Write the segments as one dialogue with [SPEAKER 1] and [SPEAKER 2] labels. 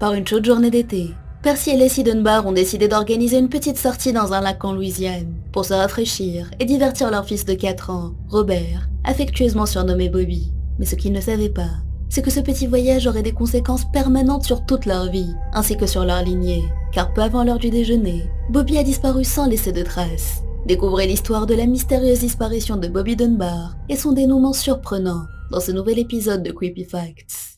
[SPEAKER 1] Par une chaude journée d'été, Percy et Lacey Dunbar ont décidé d'organiser une petite sortie dans un lac en Louisiane pour se rafraîchir et divertir leur fils de 4 ans, Robert, affectueusement surnommé Bobby. Mais ce qu'ils ne savaient pas, c'est que ce petit voyage aurait des conséquences permanentes sur toute leur vie, ainsi que sur leur lignée, car peu avant l'heure du déjeuner, Bobby a disparu sans laisser de traces. Découvrez l'histoire de la mystérieuse disparition de Bobby Dunbar et son dénouement surprenant dans ce nouvel épisode de Creepy Facts.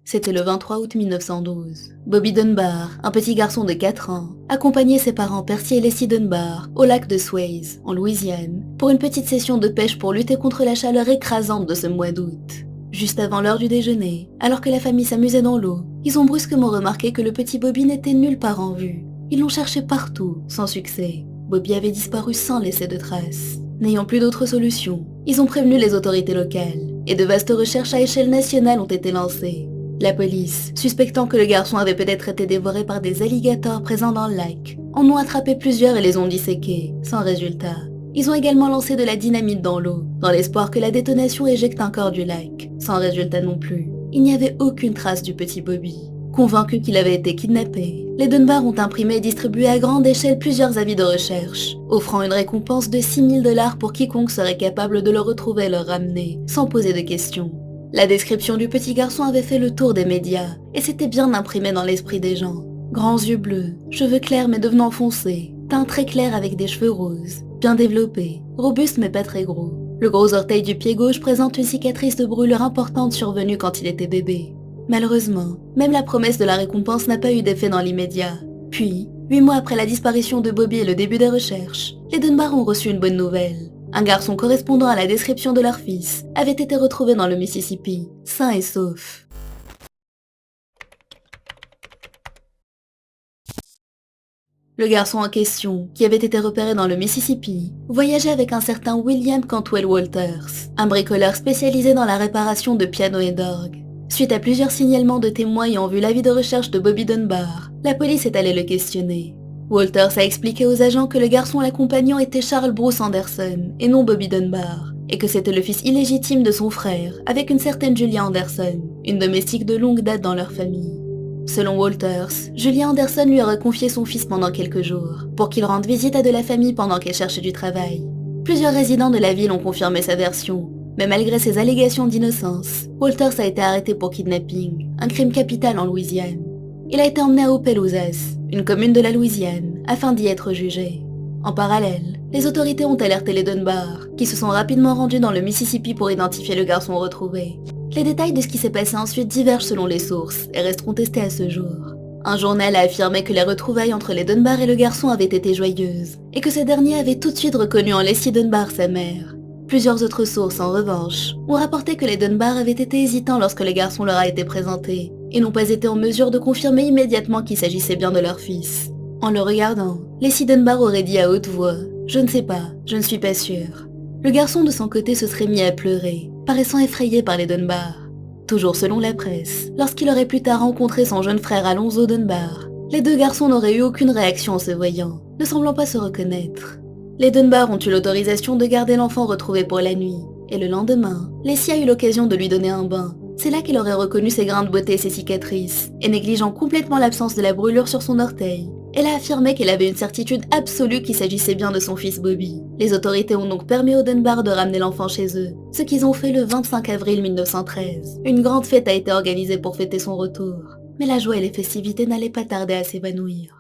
[SPEAKER 1] C'était le 23 août 1912. Bobby Dunbar, un petit garçon de 4 ans, accompagnait ses parents Percy et Lacey Dunbar au lac de Swayze, en Louisiane, pour une petite session de pêche pour lutter contre la chaleur écrasante de ce mois d'août. Juste avant l'heure du déjeuner, alors que la famille s'amusait dans l'eau, ils ont brusquement remarqué que le petit Bobby n'était nulle part en vue. Ils l'ont cherché partout, sans succès. Bobby avait disparu sans laisser de traces. N'ayant plus d'autre solution, ils ont prévenu les autorités locales, et de vastes recherches à échelle nationale ont été lancées. La police, suspectant que le garçon avait peut-être été dévoré par des alligators présents dans le lac, en ont attrapé plusieurs et les ont disséqués, sans résultat. Ils ont également lancé de la dynamite dans l'eau, dans l'espoir que la détonation éjecte un corps du lac, sans résultat non plus. Il n'y avait aucune trace du petit Bobby. Convaincus qu'il avait été kidnappé, les Dunbar ont imprimé et distribué à grande échelle plusieurs avis de recherche, offrant une récompense de 6 000 $ pour quiconque serait capable de le retrouver et le ramener, sans poser de questions. La description du petit garçon avait fait le tour des médias, et s'était bien imprimé dans l'esprit des gens. Grands yeux bleus, cheveux clairs mais devenant foncés, teint très clair avec des cheveux roses, bien développé, robuste mais pas très gros. Le gros orteil du pied gauche présente une cicatrice de brûlure importante survenue quand il était bébé. Malheureusement, même la promesse de la récompense n'a pas eu d'effet dans l'immédiat. Puis, 8 mois après la disparition de Bobby et le début des recherches, les Dunbar ont reçu une bonne nouvelle. Un garçon correspondant à la description de leur fils avait été retrouvé dans le Mississippi, sain et sauf. Le garçon en question, qui avait été repéré dans le Mississippi, voyageait avec un certain William Cantwell Walters, un bricoleur spécialisé dans la réparation de pianos et d'orgues. Suite à plusieurs signalements de témoins ayant vu l'avis de recherche de Bobby Dunbar, la police est allée le questionner. Walters a expliqué aux agents que le garçon l'accompagnant était Charles Bruce Anderson, et non Bobby Dunbar, et que c'était le fils illégitime de son frère, avec une certaine Julia Anderson, une domestique de longue date dans leur famille. Selon Walters, Julia Anderson lui aurait confié son fils pendant quelques jours, pour qu'il rende visite à de la famille pendant qu'elle cherchait du travail. Plusieurs résidents de la ville ont confirmé sa version, mais malgré ses allégations d'innocence, Walters a été arrêté pour kidnapping, un crime capital en Louisiane. Il a été emmené à Opelousas, une commune de la Louisiane, afin d'y être jugé. En parallèle, les autorités ont alerté les Dunbar, qui se sont rapidement rendus dans le Mississippi pour identifier le garçon retrouvé. Les détails de ce qui s'est passé ensuite divergent selon les sources et resteront testés à ce jour. Un journal a affirmé que les retrouvailles entre les Dunbar et le garçon avaient été joyeuses, et que ce dernier avait tout de suite reconnu en Lacey Dunbar sa mère. Plusieurs autres sources, en revanche, ont rapporté que les Dunbar avaient été hésitants lorsque le garçon leur a été présenté, et n'ont pas été en mesure de confirmer immédiatement qu'il s'agissait bien de leur fils. En le regardant, Lacey Dunbar aurait dit à haute voix « Je ne sais pas, je ne suis pas sûre ». Le garçon de son côté se serait mis à pleurer, paraissant effrayé par les Dunbar. Toujours selon la presse, lorsqu'il aurait plus tard rencontré son jeune frère Alonzo Dunbar, les deux garçons n'auraient eu aucune réaction en se voyant, ne semblant pas se reconnaître. Les Dunbar ont eu l'autorisation de garder l'enfant retrouvé pour la nuit, et le lendemain, Lacey a eu l'occasion de lui donner un bain. C'est là qu'il aurait reconnu ses grains de beauté et ses cicatrices, et négligeant complètement l'absence de la brûlure sur son orteil, elle a affirmé qu'elle avait une certitude absolue qu'il s'agissait bien de son fils Bobby. Les autorités ont donc permis aux Dunbar de ramener l'enfant chez eux, ce qu'ils ont fait le 25 avril 1913. Une grande fête a été organisée pour fêter son retour, mais la joie et les festivités n'allaient pas tarder à s'évanouir.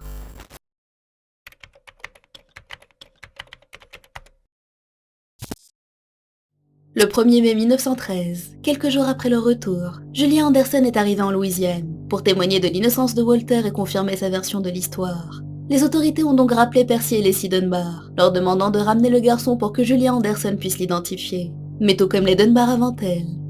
[SPEAKER 1] Le 1er mai 1913, quelques jours après leur retour, Julia Anderson est arrivée en Louisiane pour témoigner de l'innocence de Walter et confirmer sa version de l'histoire. Les autorités ont donc rappelé Percy et Lacey Dunbar, leur demandant de ramener le garçon pour que Julia Anderson puisse l'identifier. Mais tout comme les Dunbar avant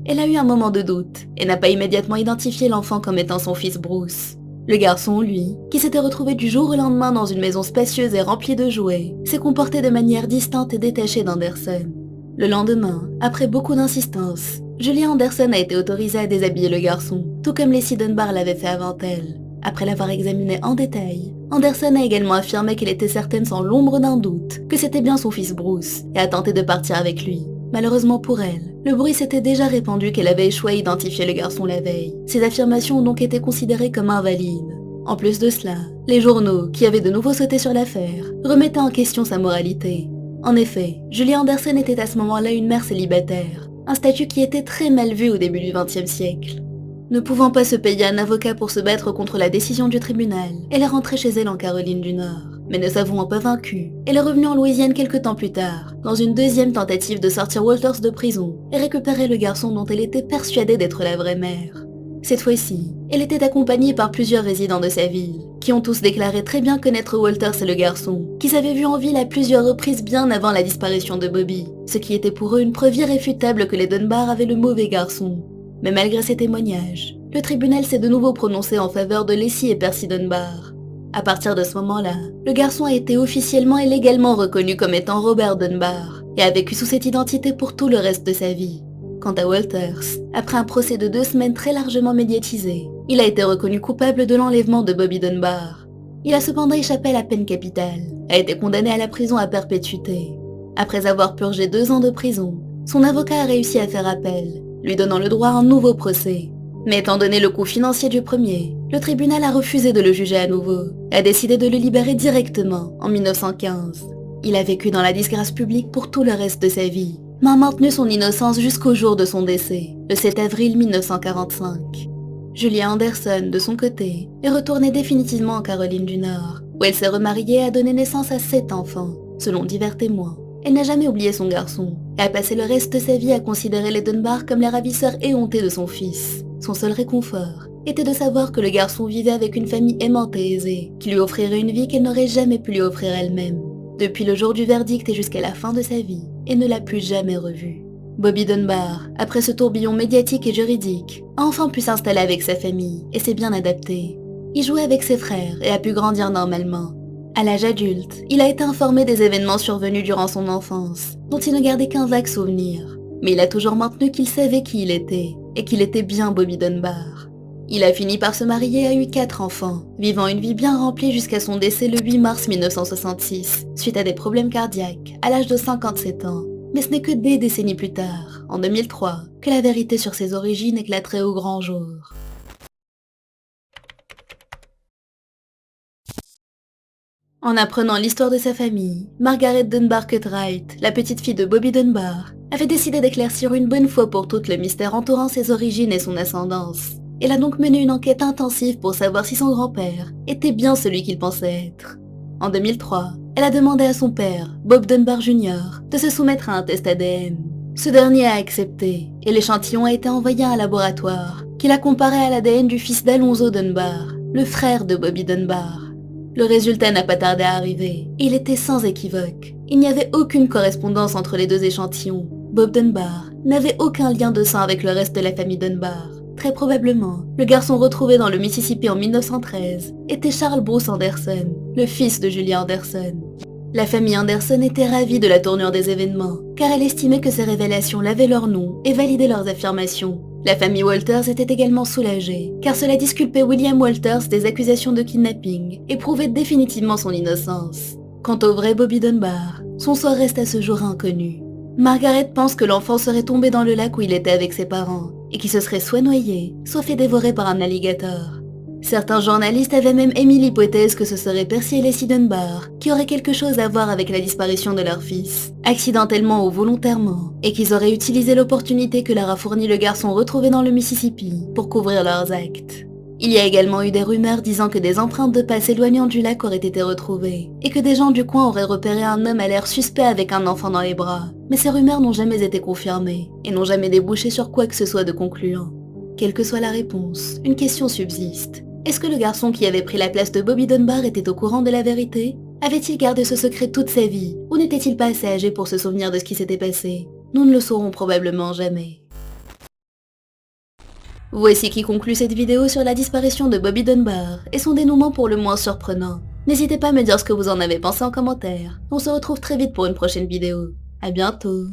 [SPEAKER 1] elle a eu un moment de doute et n'a pas immédiatement identifié l'enfant comme étant son fils Bruce. Le garçon, lui, qui s'était retrouvé du jour au lendemain dans une maison spacieuse et remplie de jouets, s'est comporté de manière distante et détachée d'Anderson. Le lendemain, après beaucoup d'insistance, Julia Anderson a été autorisée à déshabiller le garçon, tout comme Leslie Dunbar l'avait fait avant elle. Après l'avoir examiné en détail, Anderson a également affirmé qu'elle était certaine sans l'ombre d'un doute que c'était bien son fils Bruce et a tenté de partir avec lui. Malheureusement pour elle, le bruit s'était déjà répandu qu'elle avait échoué à identifier le garçon la veille. Ses affirmations ont donc été considérées comme invalides. En plus de cela, les journaux, qui avaient de nouveau sauté sur l'affaire, remettaient en question sa moralité. En effet, Julia Anderson était à ce moment-là une mère célibataire, un statut qui était très mal vu au début du XXe siècle. Ne pouvant pas se payer un avocat pour se battre contre la décision du tribunal, elle est rentrée chez elle en Caroline du Nord. Mais ne s'avouant pas vaincue, elle est revenue en Louisiane quelque temps plus tard, dans une deuxième tentative de sortir Walters de prison et récupérer le garçon dont elle était persuadée d'être la vraie mère. Cette fois-ci, elle était accompagnée par plusieurs résidents de sa ville, qui ont tous déclaré très bien connaître Walters et le garçon, qu'ils avaient vu en ville à plusieurs reprises bien avant la disparition de Bobby, ce qui était pour eux une preuve irréfutable que les Dunbar avaient le mauvais garçon. Mais malgré ces témoignages, le tribunal s'est de nouveau prononcé en faveur de Leslie et Percy Dunbar. À partir de ce moment-là, le garçon a été officiellement et légalement reconnu comme étant Robert Dunbar et a vécu sous cette identité pour tout le reste de sa vie. Quant à Walters, après un procès de 2 semaines très largement médiatisé, il a été reconnu coupable de l'enlèvement de Bobby Dunbar. Il a cependant échappé à la peine capitale, a été condamné à la prison à perpétuité. Après avoir purgé 2 ans de prison, son avocat a réussi à faire appel, lui donnant le droit à un nouveau procès. Mais étant donné le coût financier du premier, le tribunal a refusé de le juger à nouveau et a décidé de le libérer directement en 1915. Il a vécu dans la disgrâce publique pour tout le reste de sa vie, mais a maintenu son innocence jusqu'au jour de son décès, le 7 avril 1945. Julia Anderson, de son côté, est retournée définitivement en Caroline du Nord, où elle s'est remariée et a donné naissance à 7 enfants, selon divers témoins. Elle n'a jamais oublié son garçon et a passé le reste de sa vie à considérer les Dunbar comme les ravisseurs éhontés de son fils. Son seul réconfort était de savoir que le garçon vivait avec une famille aimante et aisée, qui lui offrirait une vie qu'elle n'aurait jamais pu lui offrir elle-même. Depuis le jour du verdict et jusqu'à la fin de sa vie, elle ne l'a plus jamais revu. Bobby Dunbar, après ce tourbillon médiatique et juridique, a enfin pu s'installer avec sa famille et s'est bien adapté. Il jouait avec ses frères et a pu grandir normalement. À l'âge adulte, il a été informé des événements survenus durant son enfance, dont il ne gardait qu'un vague souvenir. Mais il a toujours maintenu qu'il savait qui il était, et qu'il était bien Bobby Dunbar. Il a fini par se marier et a eu 4 enfants, vivant une vie bien remplie jusqu'à son décès le 8 mars 1966, suite à des problèmes cardiaques, à l'âge de 57 ans. Mais ce n'est que des décennies plus tard, en 2003, que la vérité sur ses origines éclaterait au grand jour. En apprenant l'histoire de sa famille, Margaret Dunbar Cutright, la petite fille de Bobby Dunbar, avait décidé d'éclaircir une bonne fois pour toutes le mystère entourant ses origines et son ascendance. Elle a donc mené une enquête intensive pour savoir si son grand-père était bien celui qu'il pensait être. En 2003, elle a demandé à son père, Bob Dunbar Jr., de se soumettre à un test ADN. Ce dernier a accepté, et l'échantillon a été envoyé à un laboratoire, qui l'a comparé à l'ADN du fils d'Alonzo Dunbar, le frère de Bobby Dunbar. Le résultat n'a pas tardé à arriver, et il était sans équivoque. Il n'y avait aucune correspondance entre les 2 échantillons. Bob Dunbar n'avait aucun lien de sang avec le reste de la famille Dunbar. Très probablement, le garçon retrouvé dans le Mississippi en 1913 était Charles Bruce Anderson, le fils de Julia Anderson. La famille Anderson était ravie de la tournure des événements, car elle estimait que ces révélations lavaient leur nom et validaient leurs affirmations. La famille Walters était également soulagée, car cela disculpait William Walters des accusations de kidnapping et prouvait définitivement son innocence. Quant au vrai Bobby Dunbar, son sort reste à ce jour inconnu. Margaret pense que l'enfant serait tombé dans le lac où il était avec ses parents, et qu'il se serait soit noyé, soit fait dévorer par un alligator. Certains journalistes avaient même émis l'hypothèse que ce serait Percy et Leslie Dunbar qui auraient quelque chose à voir avec la disparition de leur fils, accidentellement ou volontairement, et qu'ils auraient utilisé l'opportunité que leur a fourni le garçon retrouvé dans le Mississippi pour couvrir leurs actes. Il y a également eu des rumeurs disant que des empreintes de pas s'éloignant du lac auraient été retrouvées, et que des gens du coin auraient repéré un homme à l'air suspect avec un enfant dans les bras. Mais ces rumeurs n'ont jamais été confirmées, et n'ont jamais débouché sur quoi que ce soit de concluant. Quelle que soit la réponse, une question subsiste. Est-ce que le garçon qui avait pris la place de Bobby Dunbar était au courant de la vérité? Avait-il gardé ce secret toute sa vie, ou n'était-il pas assez âgé pour se souvenir de ce qui s'était passé? Nous ne le saurons probablement jamais. Voici qui conclut cette vidéo sur la disparition de Bobby Dunbar et son dénouement pour le moins surprenant. N'hésitez pas à me dire ce que vous en avez pensé en commentaire. On se retrouve très vite pour une prochaine vidéo. À bientôt.